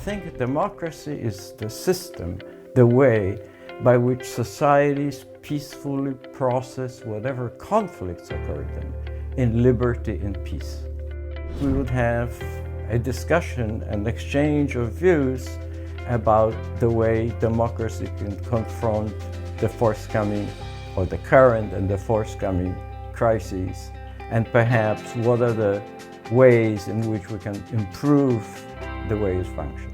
think democracy is the system, the way by which societies peacefully process whatever conflicts occur in liberty and peace. We would have a discussion and exchange of views about the way democracy can confront the forthcoming, or the current and the forthcoming crises, and perhaps what are the ways in which we can improve the way it functions.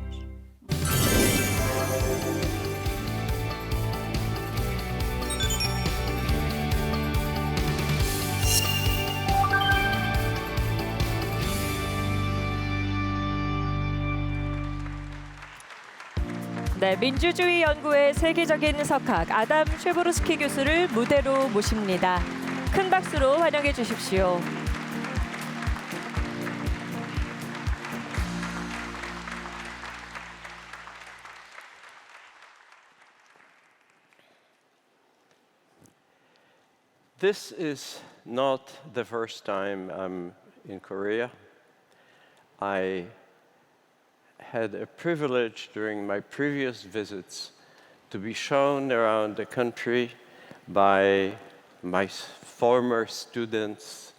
네, 민주주의 연구의 세계적인 석학 아담 쉐보르스키 교수를 무대로 모십니다. 큰 박수로 환영해 주십시오. This is not the first time I'm in Korea. I had a privilege during my previous visits to be shown around the country by my former students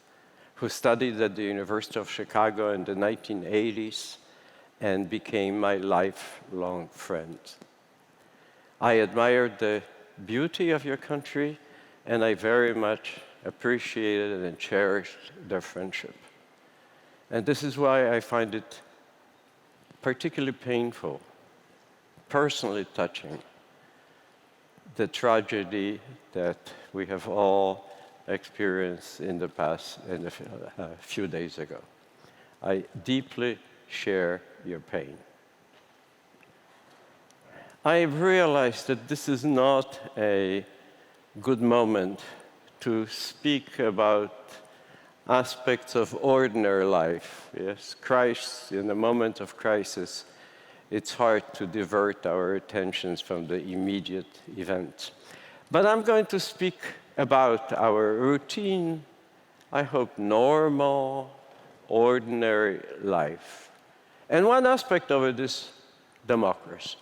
who studied at the University of Chicago in the 1980s and became my lifelong friends. I admired the beauty of your country, and I very much appreciated and cherished their friendship. And this is why I find it particularly painful, personally touching, the tragedy that we have all experienced in the past, a few days ago. I deeply share your pain. I've realized that this is not a good moment to speak about aspects of ordinary life. Yes, Christ, in a moment of crisis, it's hard to divert our attentions from the immediate event. But I'm going to speak about our routine, I hope normal, ordinary life. And one aspect of it is democracy.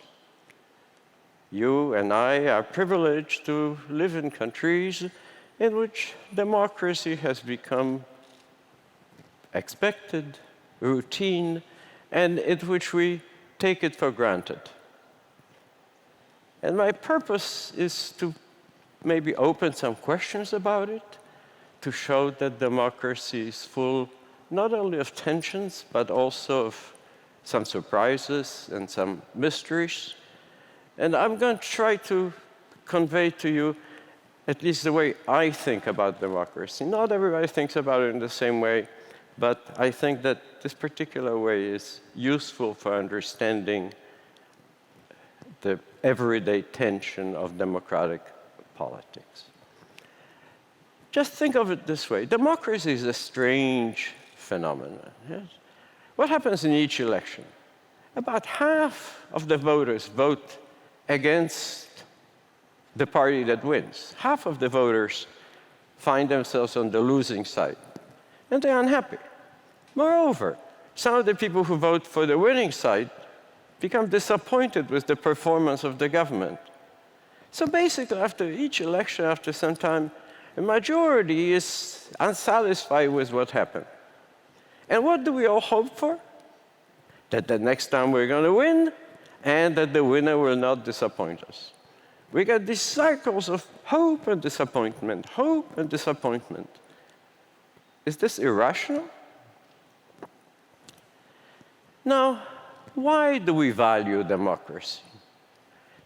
You and I are privileged to live in countries in which democracy has become expected, routine, and in which we take it for granted. And my purpose is to maybe open some questions about it, to show that democracy is full not only of tensions, but also of some surprises and some mysteries. And I'm going to try to convey to you at least the way I think about democracy. Not everybody thinks about it in the same way, but I think that this particular way is useful for understanding the everyday tension of democratic politics. Just think of it this way. Democracy is a strange phenomenon. Yes? What happens in each election? About half of the voters vote against the party that wins. Half of the voters find themselves on the losing side, and they're unhappy. Moreover, some of the people who vote for the winning side become disappointed with the performance of the government. So basically, after each election, after some time, a majority is unsatisfied with what happened. And what do we all hope for? That the next time we're going to win, and that the winner will not disappoint us. We get these cycles of hope and disappointment, hope and disappointment. Is this irrational? Now, why do we value democracy?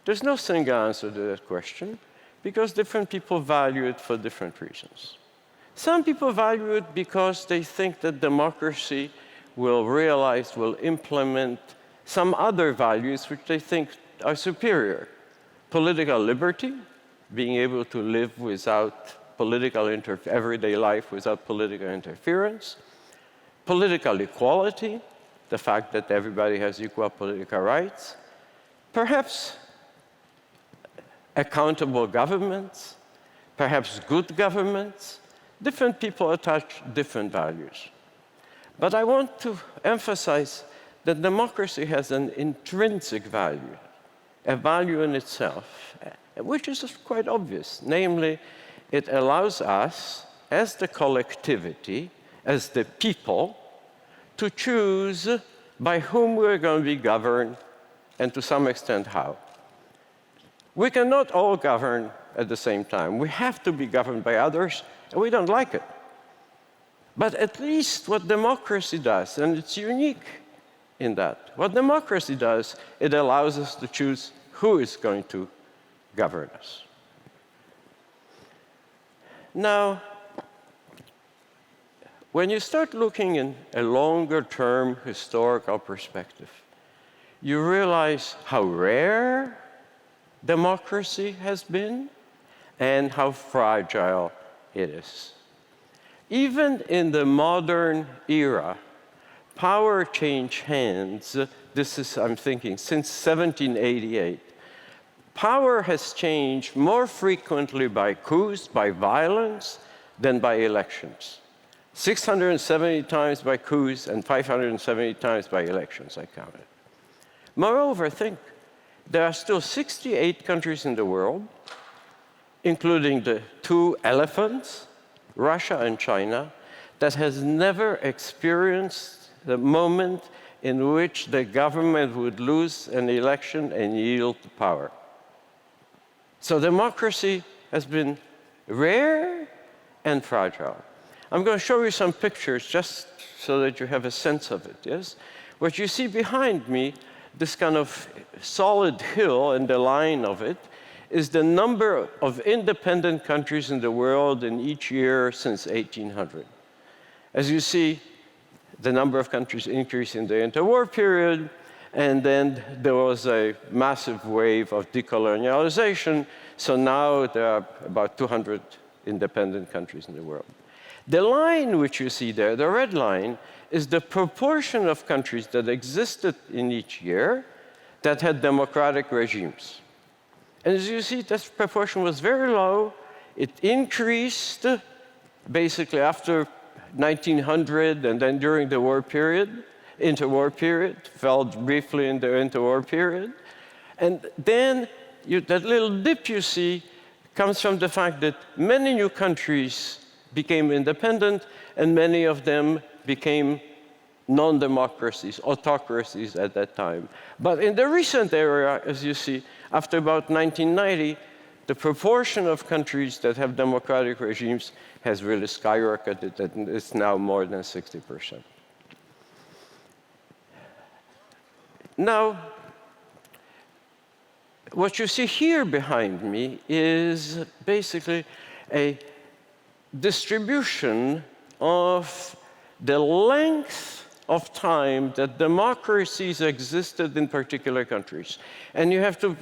There's no single answer to that question, because different people value it for different reasons. Some people value it because they think that democracy will realize, will implement some other values which they think are superior. Political liberty, being able to live without political everyday life without political interference. Political equality, the fact that everybody has equal political rights. Perhaps accountable governments, perhaps good governments. Different people attach different values. But I want to emphasize that democracy has an intrinsic value, a value in itself, which is quite obvious. Namely, it allows us, as the collectivity, as the people, to choose by whom we're going to be governed, and to some extent how. We cannot all govern at the same time. We have to be governed by others, and we don't like it. But at least what democracy does, and it's unique in that, what democracy does, it allows us to choose who is going to govern us. Now, when you start looking in a longer-term historical perspective, you realize how rare democracy has been and how fragile it is. Even in the modern era, power changed hands. This is, I'm thinking, since 1788. Power has changed more frequently by coups, by violence, than by elections. 670 times by coups and 570 times by elections, I counted. Moreover, think, there are still 68 countries in the world, including the two elephants, Russia and China, that has never experienced the moment in which the government would lose an election and yield to power. So democracy has been rare and fragile. I'm going to show you some pictures just so that you have a sense of it, yes? What you see behind me, this kind of solid hill and the line of it, is the number of independent countries in the world in each year since 1800. As you see, the number of countries increased in the interwar period, and then there was a massive wave of decolonialization, so now there are about 200 independent countries in the world. The line which you see there, the red line, is the proportion of countries that existed in each year that had democratic regimes. And as you see, this proportion was very low. It increased basically after 1900 and then during the war period, interwar period, fell briefly in the interwar period. And then that little dip you see comes from the fact that many new countries became independent, and many of them became non-democracies, autocracies at that time. But in the recent era, as you see, after about 1990, the proportion of countries that have democratic regimes has really skyrocketed, and it's now more than 60%. Now, what you see here behind me is basically a distribution of the length of time that democracies existed in particular countries. And you have to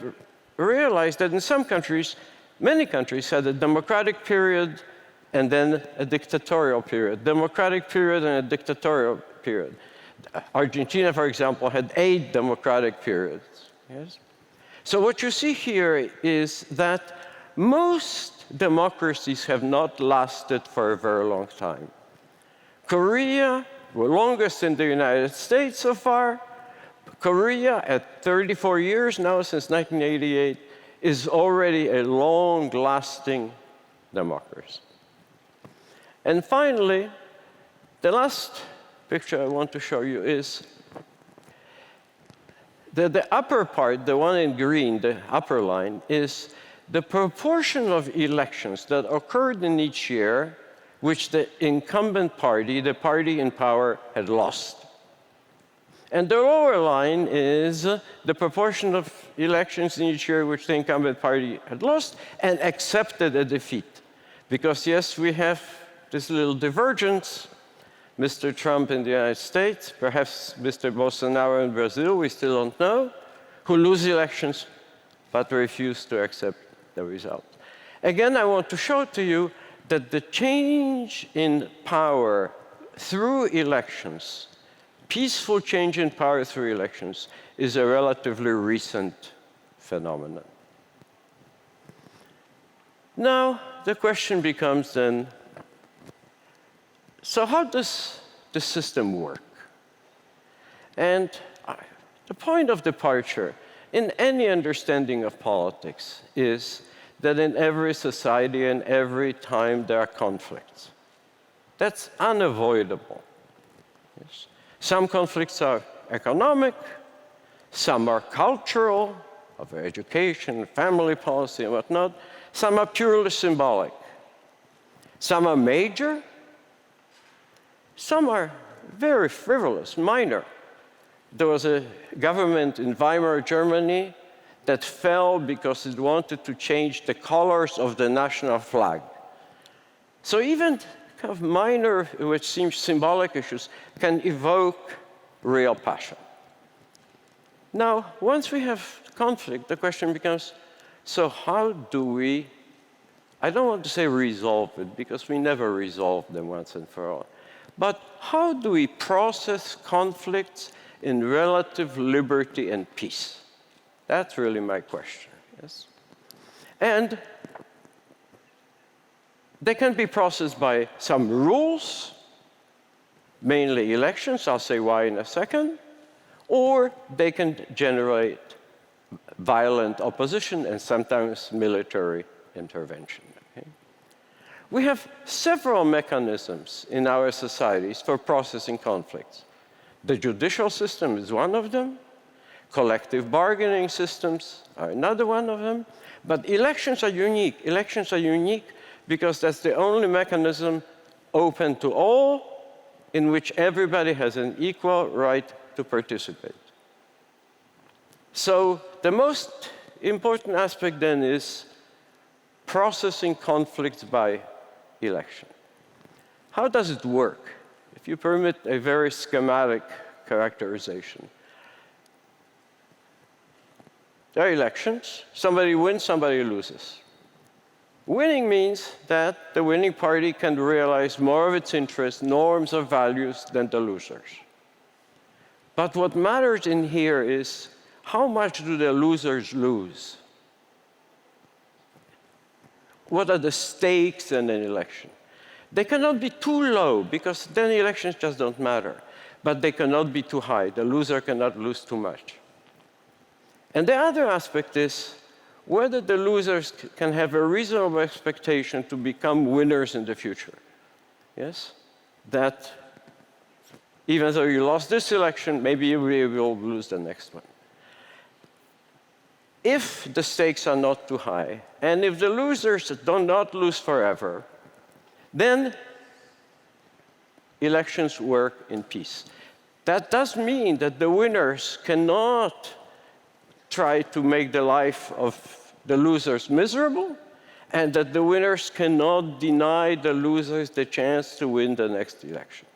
realize that in some countries, many countries had a democratic period and then a dictatorial period, democratic period and a dictatorial period. Argentina, for example, had 8 democratic periods. Yes? So what you see here is that most democracies have not lasted for a very long time. Korea, the longest in the United States so far. Korea, at 34 years now, since 1988, is already a long-lasting democracy. And finally, the last picture I want to show you is the upper part, the one in green, the upper line, is the proportion of elections that occurred in each year which the incumbent party, the party in power, had lost. And the lower line is the proportion of elections in each year which the incumbent party had lost and accepted a defeat. Because yes, we have this little divergence. Mr. Trump in the United States, perhaps Mr. Bolsonaro in Brazil, we still don't know, who lose elections but refuse to accept the result. Again, I want to show to you that the change in power through elections, peaceful change in power through elections, is a relatively recent phenomenon. Now, the question becomes then, so how does the system work? And The point of departure in any understanding of politics is that in every society and every time there are conflicts. That's unavoidable. Yes. Some conflicts are economic, some are cultural, of education, family policy, and whatnot. Some are purely symbolic. Some are major, some are very frivolous, minor. There was a government in Weimar Germany that fell because it wanted to change the colors of the national flag. So even kind of minor, which seems symbolic issues, can evoke real passion. Now, once we have conflict, the question becomes, so how do we, I don't want to say resolve it, because we never resolve them once and for all, but how do we process conflicts in relative liberty and peace? That's really my question, yes? And they can be processed by some rules, mainly elections, I'll say why in a second, or they can generate violent opposition and sometimes military intervention. Okay? We have several mechanisms in our societies for processing conflicts. The judicial system is one of them. Collective bargaining systems are another one of them. But elections are unique. Elections are unique because that's the only mechanism open to all in which everybody has an equal right to participate. So the most important aspect then is processing conflicts by election. How does it work? If you permit a very schematic characterization. There are elections. Somebody wins, somebody loses. Winning means that the winning party can realize more of its interests, norms, or values than the losers. But what matters in here is how much do the losers lose? What are the stakes in an election? They cannot be too low, because then elections just don't matter. But they cannot be too high. The loser cannot lose too much. And the other aspect is whether the losers can have a reasonable expectation to become winners in the future. Yes? That even though you lost this election, maybe you will lose the next one. If the stakes are not too high, and if the losers do not lose forever, then elections work in peace. That does mean that the winners cannot try to make the life of the losers miserable, and that the winners cannot deny the losers the chance to win the next election.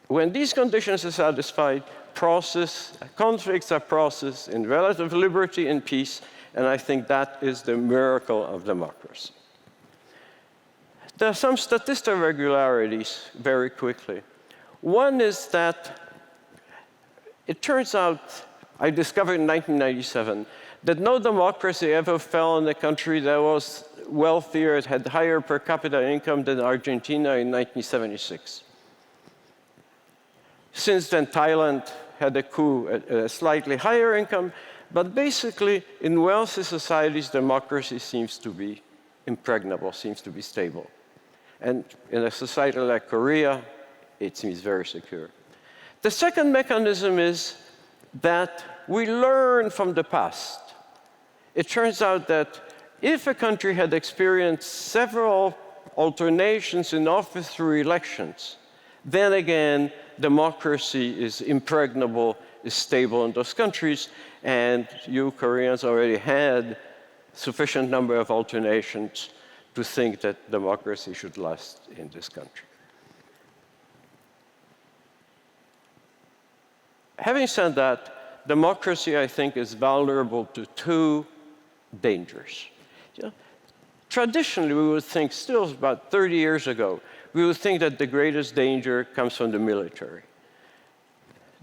When these conditions are satisfied, conflicts are processed in relative liberty and peace, and I think that is the miracle of democracy. There are some statistical regularities very quickly. One is that it turns out, I discovered in 1997, that no democracy ever fell in a country that was wealthier, it had higher per capita income than Argentina in 1976. Since then, Thailand had a coup at a slightly higher income, but basically, in wealthy societies, democracy seems to be impregnable, seems to be stable. And in a society like Korea, it seems very secure. The second mechanism is that we learn from the past. It turns out that if a country had experienced several alternations in office through elections, then again, democracy is impregnable, is stable in those countries, and you Koreans already had sufficient number of alternations to think that democracy should last in this country. Having said that, democracy, I think, is vulnerable to two dangers. You know, traditionally, we would think, still about 30 years ago, we would think that the greatest danger comes from the military.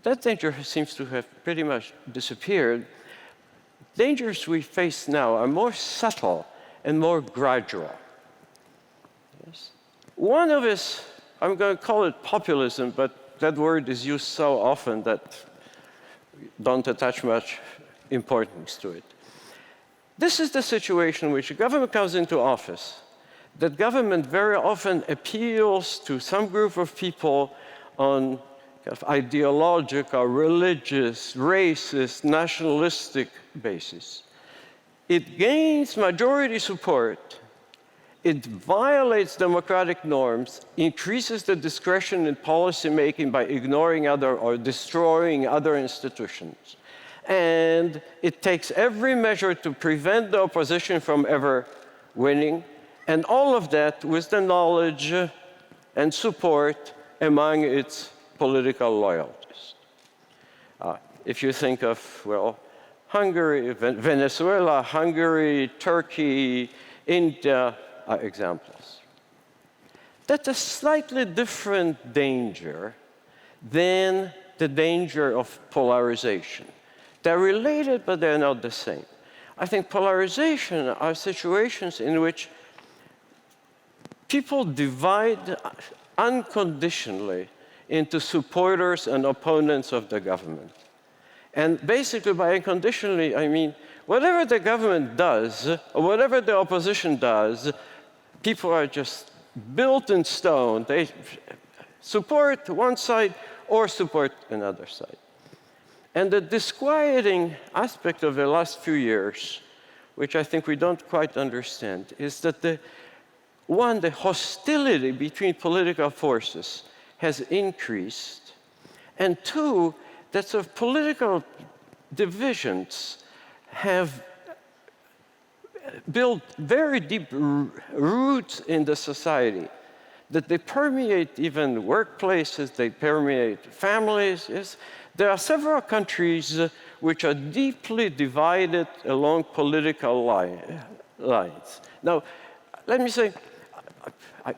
That danger seems to have pretty much disappeared. Dangers we face now are more subtle and more gradual. Yes. One of is, I'm going to call it populism, but that word is used so often that don't attach much importance to it. This is the situation in which a government comes into office. That government very often appeals to some group of people on kind of ideological, religious, racist, nationalistic basis. It gains majority support. It violates democratic norms, increases the discretion in policy making by ignoring other or destroying other institutions. And it takes every measure to prevent the opposition from ever winning, and all of that with the knowledge and support among its political loyalties. If you think of, well, Hungary, Venezuela, Hungary, Turkey, India, are examples. That's a slightly different danger than the danger of polarization. They're related, but they're not the same. I think polarization are situations in which people divide unconditionally into supporters and opponents of the government. And basically, by unconditionally, I mean whatever the government does, or whatever the opposition does, people are just built in stone. They support one side or support another side. And the disquieting aspect of the last few years, which I think we don't quite understand, is that the hostility between political forces has increased, and two, that sort of political divisions have built very deep roots in the society, that they permeate even workplaces, they permeate families. Yes. There are several countries which are deeply divided along political lines. Now, let me say,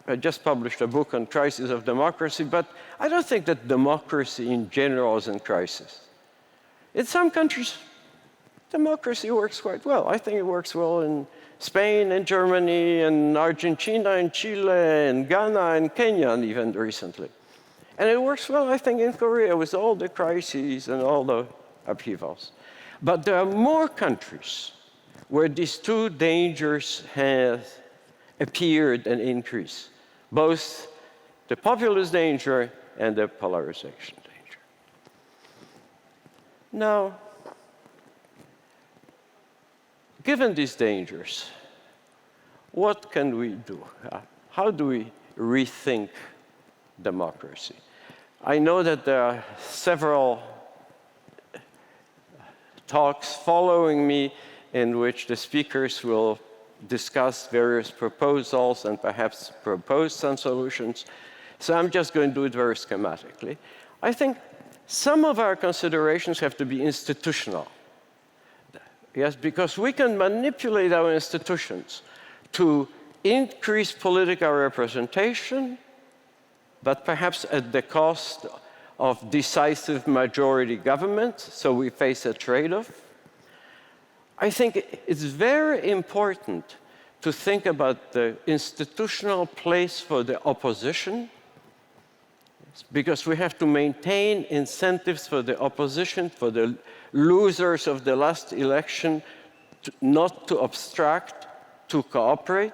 I just published a book on crisis of democracy, but I don't think that democracy in general is in crisis. In some countries, democracy works quite well. I think it works well in Spain and Germany and Argentina and Chile and Ghana and Kenya and even recently. And it works well, I think, in Korea with all the crises and all the upheavals. But there are more countries where these two dangers have appeared and increased, both the populist danger and the polarization danger. Now, given these dangers, what can we do? How do we rethink democracy? I know that there are several talks following me in which the speakers will discuss various proposals and perhaps propose some solutions. So I'm just going to do it very schematically. I think some of our considerations have to be institutional. Yes, because we can manipulate our institutions to increase political representation, but perhaps at the cost of decisive majority government, so we face a trade-off. I think it's very important to think about the institutional place for the opposition, because we have to maintain incentives for the opposition, for the losers of the last election, not to obstruct, to cooperate.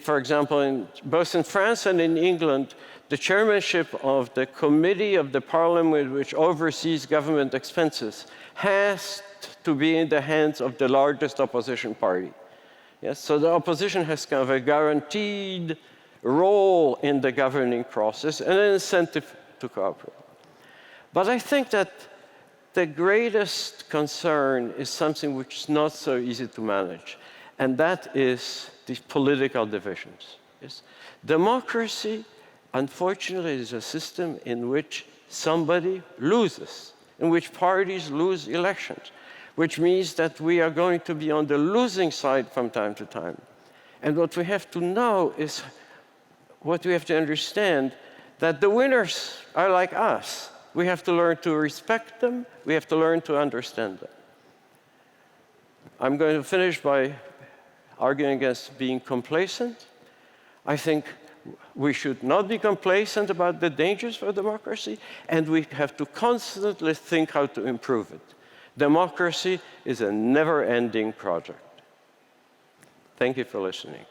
For example, both in France and in England, the chairmanship of the committee of the parliament which oversees government expenses has to be in the hands of the largest opposition party. Yes, so the opposition has kind of a guaranteed role in the governing process and an incentive to cooperate. But I think that the greatest concern is something which is not so easy to manage, and that is the political divisions. Yes? Democracy, unfortunately, is a system in which somebody loses, in which parties lose elections, which means that we are going to be on the losing side from time to time. And what we have to know is, what we have to understand, that the winners are like us. We have to learn to respect them. We have to learn to understand them. I'm going to finish by arguing against being complacent. I think We should not be complacent about the dangers for democracy, and we have to constantly think how to improve it. Democracy is a never-ending project. Thank you for listening.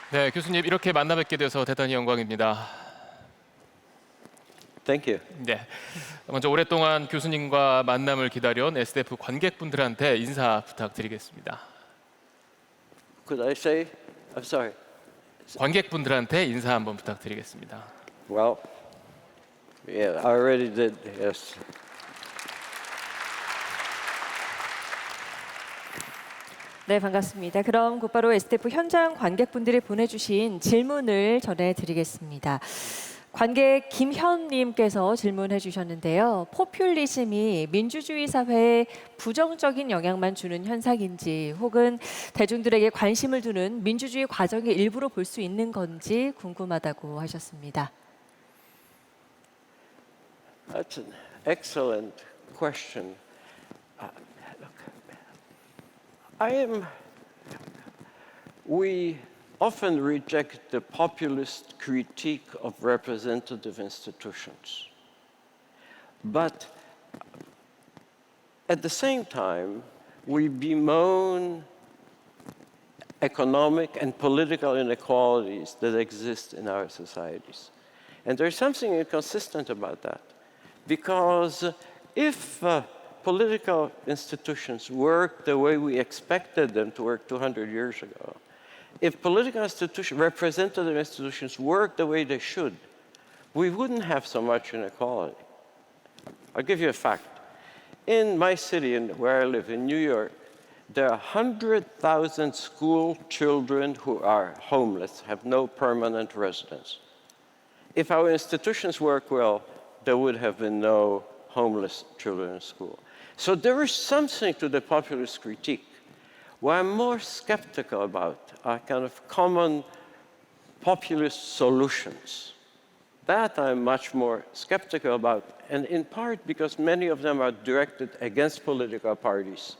네, 교수님 이렇게 만나 뵙게 돼서 대단히 영광입니다. Thank you. 네, 먼저 오랫동안 교수님과 만남을 기다려온 SDF 관객분들한테 인사 부탁드리겠습니다. Could I say? I'm sorry. 관객분들한테 인사 한번 부탁드리겠습니다. Well, yeah, I already did, yes. 네, 반갑습니다. 그럼 곧바로 SDF 현장 관객분들이 보내주신 질문을 전해드리겠습니다. 관객 김현님께서 질문해 주셨는데요. 포퓰리즘이 민주주의 사회에 부정적인 영향만 주는 현상인지 혹은 대중들에게 관심을 두는 민주주의 과정의 일부로 볼 수 있는 건지 궁금하다고 하셨습니다. That's an excellent question. We often reject the populist critique of representative institutions. But at the same time, we bemoan economic and political inequalities that exist in our societies. And there's something inconsistent about that. Because if political institutions work the way we expected them to work 200 years ago, if political institutions, representative institutions work the way they should, we wouldn't have so much inequality. I'll give you a fact. In my city, where I live, in New York, there are 100,000 school children who are homeless, have no permanent residence. If our institutions work well, there would have been no homeless children in school. So there is something to the populist critique. What I'm more skeptical about are kind of common populist solutions. That I'm much more skeptical about, and in part because many of them are directed against political parties,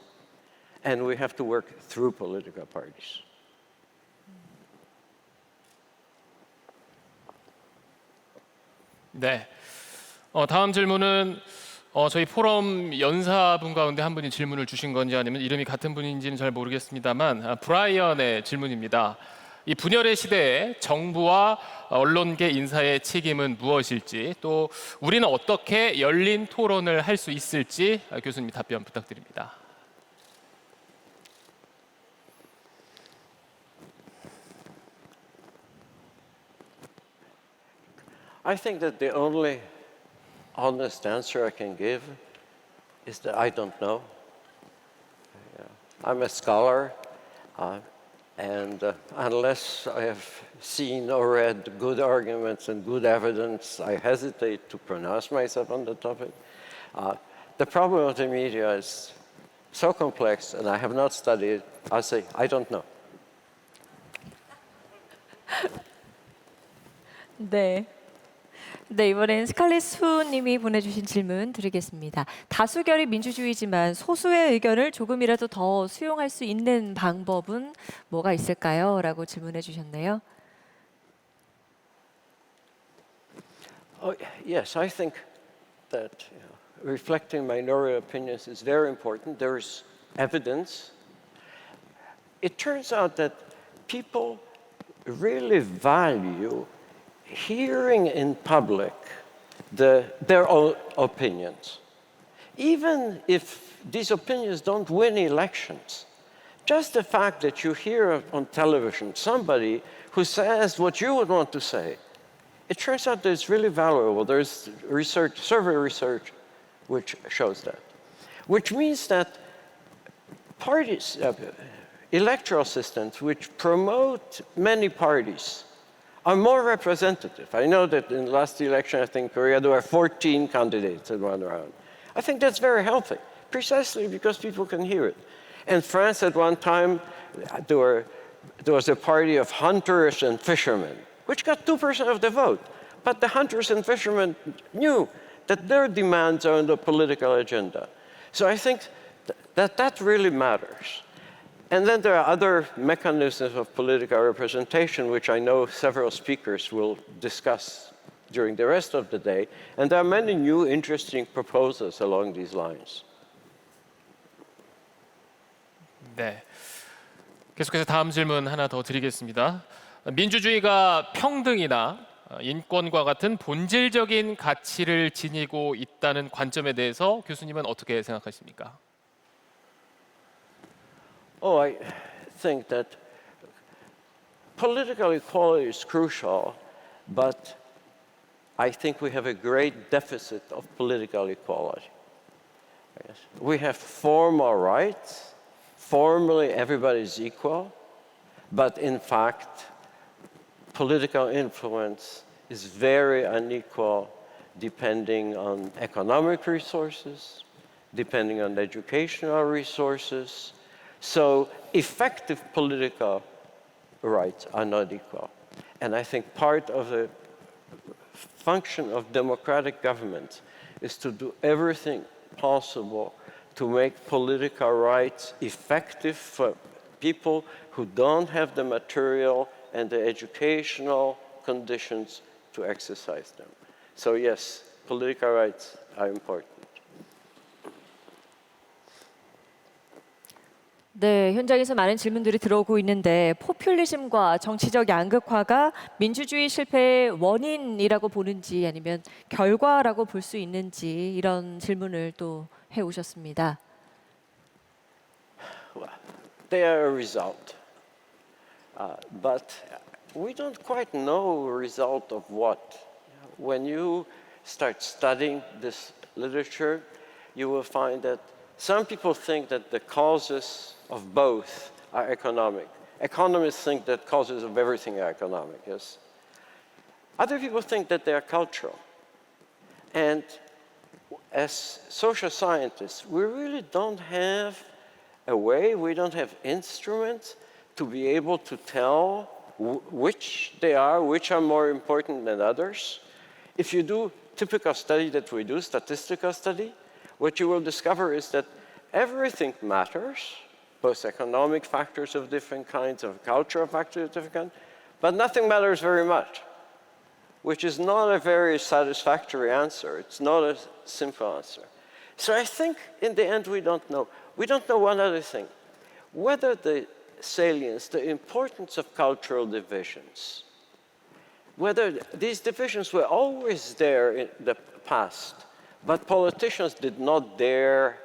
and we have to work through political parties. 네, 다음 질문은 저희 포럼 연사분 가운데 한 분이 질문을 주신 건지 아니면 이름이 같은 분인지는 잘 모르겠습니다만 브라이언의 질문입니다. 이 분열의 시대에 정부와 언론계 인사의 책임은 무엇일지, 또 우리는 어떻게 열린 토론을 할 수 있을지 교수님 답변 부탁드립니다. I think that the only honest answer I can give is that I don't know. I'm a scholar, and unless I have seen or read good arguments and good evidence, I hesitate to pronounce myself on the topic. The problem of the media is so complex, and I have not studied it. I'll say, I don't know. 네. 네, 이번엔 스칼렛 수님이 보내주신 질문 드리겠습니다. 다수결이 민주주의지만 소수의 의견을 조금이라도 더 수용할 수 있는 방법은 뭐가 있을까요? 라고 질문해 주셨네요. Yes, I think that reflecting minority opinions is very important. There is evidence. It turns out that people really value hearing in public their own opinions. Even if these opinions don't win elections, just the fact that you hear on television somebody who says what you would want to say, it turns out that it's really valuable. There's research, survey research, which shows that. which means that parties, electoral systems which promote many parties are more representative. I know that in the last election, I think Korea, there were 14 candidates in one round. I think that's very healthy, precisely because people can hear it. In France, at one time, there was a party of hunters and fishermen, which got 2% of the vote. But the hunters and fishermen knew that their demands are on the political agenda. So I think that really matters. And then there are other mechanisms of political representation, which I know several speakers will discuss during the rest of the day. And there are many new interesting proposals along these lines. 네. 계속해서 다음 질문 하나 더 드리겠습니다. 민주주의가 평등이나 인권과 같은 본질적인 가치를 지니고 있다는 관점에 대해서 교수님은 어떻게 생각하십니까? Oh, I think that political equality is crucial, but I think we have a great deficit of political equality. Yes. We have formal rights. Formally, everybody is equal, but in fact, political influence is very unequal depending on economic resources, depending on educational resources. So effective political rights are not equal. And I think part of the function of democratic government is to do everything possible to make political rights effective for people who don't have the material and the educational conditions to exercise them. So yes, political rights are important. 네, 현장에서 많은 질문들이 들어오고 있는데 포퓰리즘과 정치적 양극화가 민주주의 실패의 원인이라고 보는지 아니면 결과라고 볼 수 있는지 이런 질문을 또 해오셨습니다. Well, they are a result, but we don't quite know a result of what. When you start studying this literature, you will find that some people think that the causes of both are economic. Economists think that causes of everything are economic, yes? Other people think that they are cultural. And as social scientists, we really don't have a way, we don't have instruments to be able to tell which they are, which are more important than others. If you do typical study that we do, statistical study, what you will discover is that everything matters, both economic factors of different kinds, of cultural factors of different kinds, but nothing matters very much, which is not a very satisfactory answer. It's not a simple answer. So I think in the end we don't know. We don't know one other thing, whether the salience, the importance of cultural divisions, whether these divisions were always there in the past, but politicians did not dare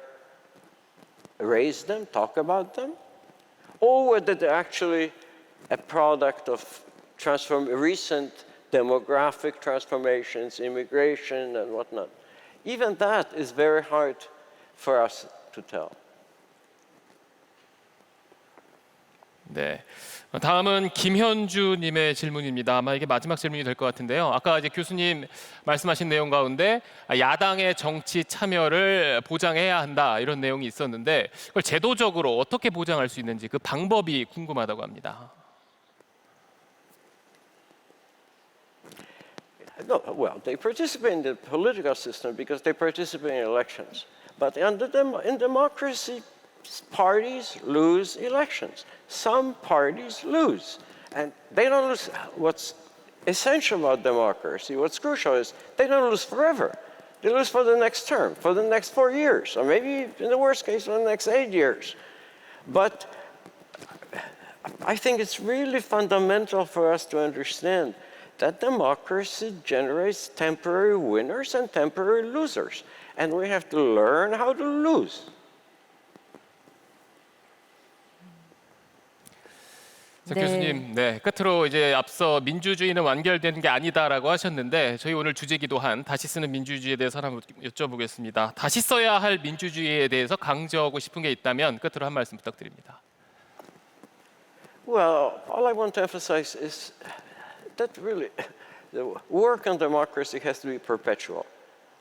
raise them, talk about them, or whether they're actually a product of recent demographic transformations, immigration and whatnot. Even that is very hard for us to tell. 네. 다음은 김현주님의 질문입니다. 아마 이게 마지막 질문이 될 것 같은데요. 아까 이제 교수님 말씀하신 내용 가운데 야당의 정치 참여를 보장해야 한다 이런 내용이 있었는데 그걸 제도적으로 어떻게 보장할 수 있는지 그 방법이 궁금하다고 합니다. No, well, they participate in the political system because they participate in elections. But in democracy, parties lose elections. Some parties lose. And they don't lose. What's essential about democracy, what's crucial is they don't lose forever. They lose for the next term, for the next 4 years, or maybe in the worst case, for the next 8 years. But I think it's really fundamental for us to understand that democracy generates temporary winners and temporary losers. And we have to learn how to lose. 자, 네. 교수님, 네, 끝으로 이제 앞서 민주주의는 완결되는 게 아니다라고 하셨는데 저희 오늘 주제기도 한 다시 쓰는 민주주의에 대해서 하나 여쭤보겠습니다. 다시 써야 할 민주주의에 대해서 강조하고 싶은 게 있다면 끝으로 한 말씀 부탁드립니다. Well, all I want to emphasize is that really the work on democracy has to be perpetual.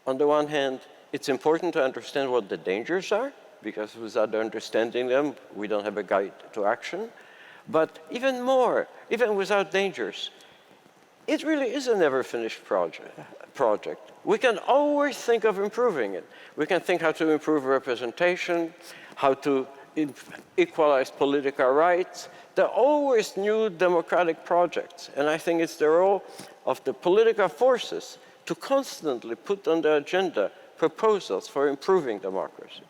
On the one hand, it's important to understand what the dangers are, because without understanding them, we don't have a guide to action. But even more, even without dangers, it really is a never-finished project. We can always think of improving it. We can think how to improve representation, how to equalize political rights. There are always new democratic projects, and I think it's the role of the political forces to constantly put on the agenda proposals for improving democracy.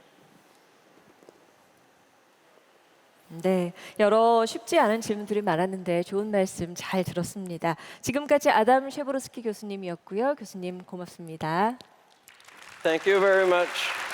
네, 여러 쉽지 않은 질문들이 많았는데 좋은 말씀 잘 들었습니다. 지금까지 아담 쉐보르스키 교수님이었고요. 교수님 고맙습니다. Thank you very much.